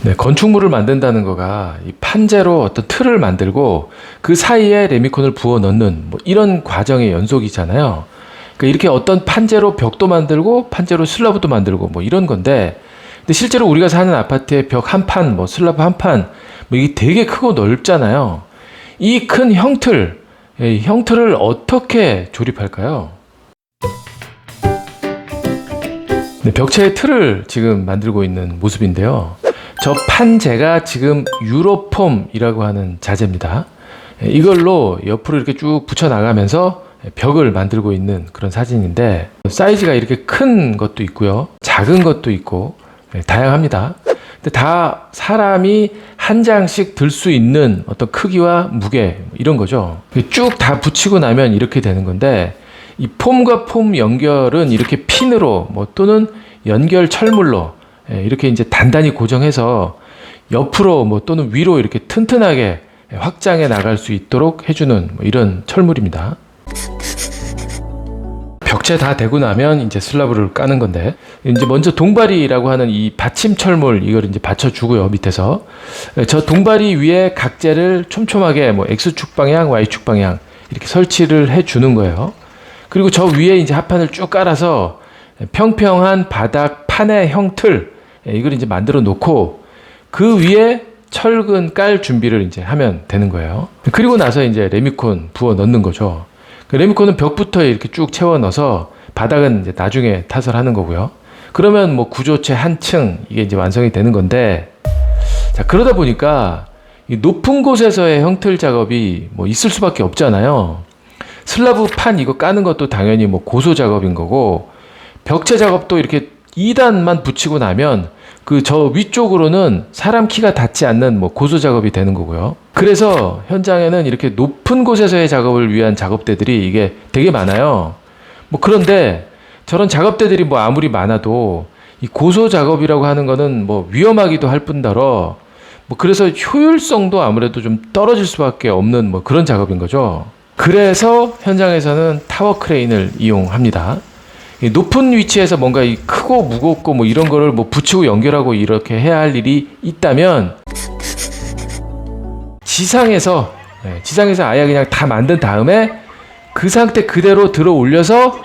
네, 건축물을 만든다는 거가 이 판재로 어떤 틀을 만들고 그 사이에 레미콘을 부어 넣는 뭐 이런 과정의 연속이잖아요. 그러니까 이렇게 어떤 판재로 벽도 만들고 판재로 슬라브도 만들고 뭐 이런 건데, 근데 실제로 우리가 사는 아파트의 벽 한 판, 뭐 슬라브 한 판, 뭐 이게 되게 크고 넓잖아요. 이 큰 형틀, 이 형틀을 어떻게 조립할까요? 네, 벽체의 틀을 지금 만들고 있는 모습인데요. 저 판재가 지금 유로폼이라고 하는 자재입니다. 이걸로 옆으로 이렇게 쭉 붙여나가면서 벽을 만들고 있는 그런 사진인데, 사이즈가 이렇게 큰 것도 있고요, 작은 것도 있고 다양합니다. 근데 다 사람이 한 장씩 들 수 있는 어떤 크기와 무게 이런 거죠. 쭉 다 붙이고 나면 이렇게 되는 건데, 이 폼과 폼 연결은 이렇게 핀으로 뭐 또는 연결 철물로 이렇게 이제 단단히 고정해서 옆으로 뭐 또는 위로 이렇게 튼튼하게 확장해 나갈 수 있도록 해주는 뭐 이런 철물입니다. 벽체 다 되고 나면 이제 슬라브를 까는 건데, 이제 먼저 동바리라고 하는 이 받침 철물, 이걸 이제 받쳐주고요, 밑에서. 저 동바리 위에 각재를 촘촘하게 뭐 X축 방향, Y축 방향 이렇게 설치를 해 주는 거예요. 그리고 저 위에 이제 합판을 쭉 깔아서 평평한 바닥 판의 형틀, 이걸 이제 만들어 놓고 그 위에 철근 깔 준비를 이제 하면 되는 거예요. 그리고 나서 이제 레미콘 부어 넣는 거죠. 그 레미콘은 벽부터 이렇게 쭉 채워 넣어서 바닥은 이제 나중에 타설하는 거고요. 그러면 뭐 구조체 한 층 이게 이제 완성이 되는 건데, 자, 그러다 보니까 이 높은 곳에서의 형틀 작업이 뭐 있을 수밖에 없잖아요. 슬라브 판 이거 까는 것도 당연히 뭐 고소 작업인 거고, 벽체 작업도 이렇게 2단만 붙이고 나면 그 저 위쪽으로는 사람 키가 닿지 않는 뭐 고소 작업이 되는 거고요. 그래서 현장에는 이렇게 높은 곳에서의 작업을 위한 작업대들이 이게 되게 많아요. 뭐 그런데 저런 작업대들이 뭐 아무리 많아도 이 고소 작업이라고 하는 거는 뭐 위험하기도 할 뿐더러 뭐 그래서 효율성도 아무래도 좀 떨어질 수밖에 없는 뭐 그런 작업인 거죠. 그래서 현장에서는 타워 크레인을 이용합니다. 높은 위치에서 뭔가 이 크고 무겁고 뭐 이런 거를 뭐 붙이고 연결하고 이렇게 해야 할 일이 있다면, 지상에서 아예 그냥 다 만든 다음에 그 상태 그대로 들어 올려서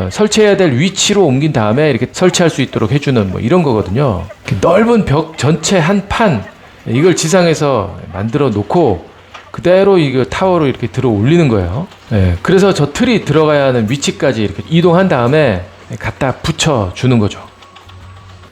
설치해야 될 위치로 옮긴 다음에 이렇게 설치할 수 있도록 해주는 뭐 이런 거거든요. 넓은 벽 전체 한 판, 이걸 지상에서 만들어 놓고 그대로 이거 타워로 이렇게 들어 올리는 거예요. 그래서 저 틀이 들어가야 하는 위치까지 이렇게 이동한 다음에 갖다 붙여 주는 거죠.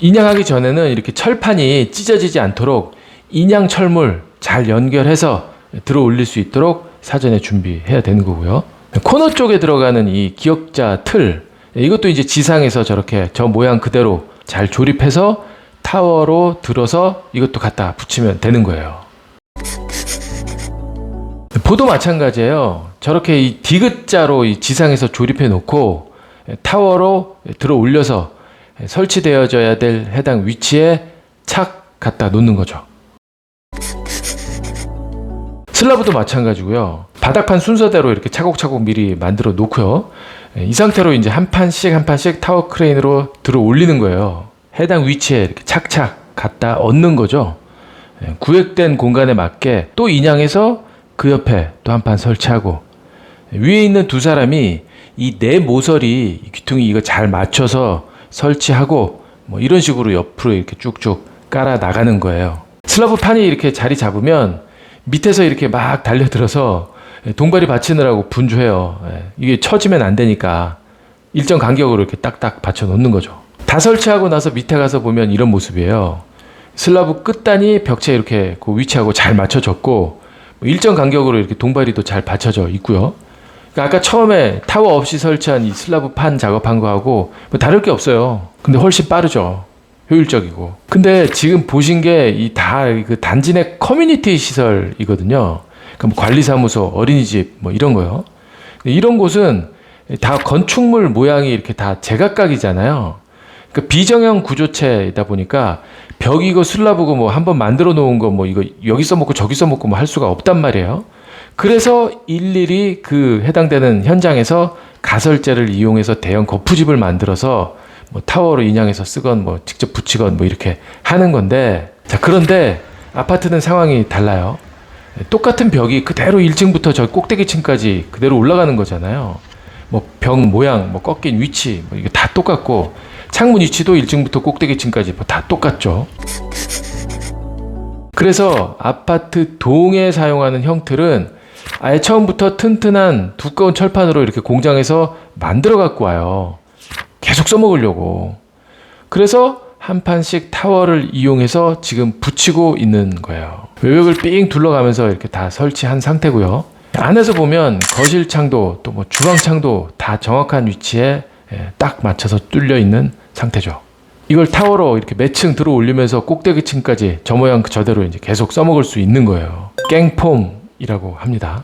인양하기 전에는 이렇게 철판이 찢어지지 않도록 인양 철물 잘 연결해서 들어 올릴 수 있도록 사전에 준비해야 되는 거고요. 코너 쪽에 들어가는 이 기역자 틀, 이것도 이제 지상에서 저렇게 저 모양 그대로 잘 조립해서 타워로 들어서 이것도 갖다 붙이면 되는 거예요. 보도 마찬가지예요. 저렇게 이 디귿자로 이 지상에서 조립해 놓고 타워로 들어 올려서 설치되어져야 될 해당 위치에 착 갖다 놓는 거죠. 슬라브도 마찬가지고요. 바닥판 순서대로 이렇게 차곡차곡 미리 만들어 놓고요. 이 상태로 이제 한 판씩 한 판씩 타워 크레인으로 들어 올리는 거예요. 해당 위치에 이렇게 착착 갖다 얹는 거죠. 구획된 공간에 맞게 또 인양해서 그 옆에 또 한 판 설치하고, 위에 있는 두 사람이 이 네 모서리 귀퉁이 이거 잘 맞춰서 설치하고 뭐 이런 식으로 옆으로 이렇게 쭉쭉 깔아 나가는 거예요. 슬라브 판이 이렇게 자리 잡으면 밑에서 이렇게 막 달려들어서 동바리 받치느라고 분주해요. 이게 처지면 안 되니까 일정 간격으로 이렇게 딱딱 받쳐 놓는 거죠. 다 설치하고 나서 밑에 가서 보면 이런 모습이에요. 슬라브 끝단이 벽체에 이렇게 그 위치하고 잘 맞춰졌고, 일정 간격으로 이렇게 동바리도 잘 받쳐져 있고요. 그러니까 아까 처음에 타워 없이 설치한 이 슬라브 판 작업한 거하고 뭐 다를 게 없어요. 근데 훨씬 빠르죠. 효율적이고. 근데 지금 보신 게 이 다 그 단지 내 커뮤니티 시설이거든요. 그러니까 뭐 관리사무소, 어린이집 뭐 이런 거요. 이런 곳은 다 건축물 모양이 이렇게 다 제각각이잖아요. 그러니까 비정형 구조체이다 보니까 벽이고 슬라브고 뭐 한번 만들어 놓은 거 뭐 이거 여기 써먹고 저기 써먹고 뭐 할 수가 없단 말이에요. 그래서 일일이 그 해당되는 현장에서 가설재를 이용해서 대형 거푸집을 만들어서 뭐 타워로 인양해서 쓰건 뭐 직접 붙이건 뭐 이렇게 하는 건데, 자, 그런데 아파트는 상황이 달라요. 똑같은 벽이 그대로 1층부터 저 꼭대기층까지 그대로 올라가는 거잖아요. 뭐 벽 모양, 뭐 꺾인 위치, 뭐 이게 다 똑같고 창문 위치도 1층부터 꼭대기층까지 뭐 다 똑같죠. 그래서 아파트 동에 사용하는 형틀은 아예 처음부터 튼튼한 두꺼운 철판으로 이렇게 공장에서 만들어 갖고 와요. 계속 써먹으려고. 그래서 한 판씩 타워를 이용해서 지금 붙이고 있는 거예요. 외벽을 삥 둘러가면서 이렇게 다 설치한 상태고요. 안에서 보면 거실 창도 또 뭐 주방 창도 다 정확한 위치에 딱 맞춰서 뚫려 있는 상태죠. 이걸 타워로 이렇게 몇 층 들어 올리면서 꼭대기층까지 저 모양 저대로 이제 계속 써먹을 수 있는 거예요. 깽폼이라고 합니다.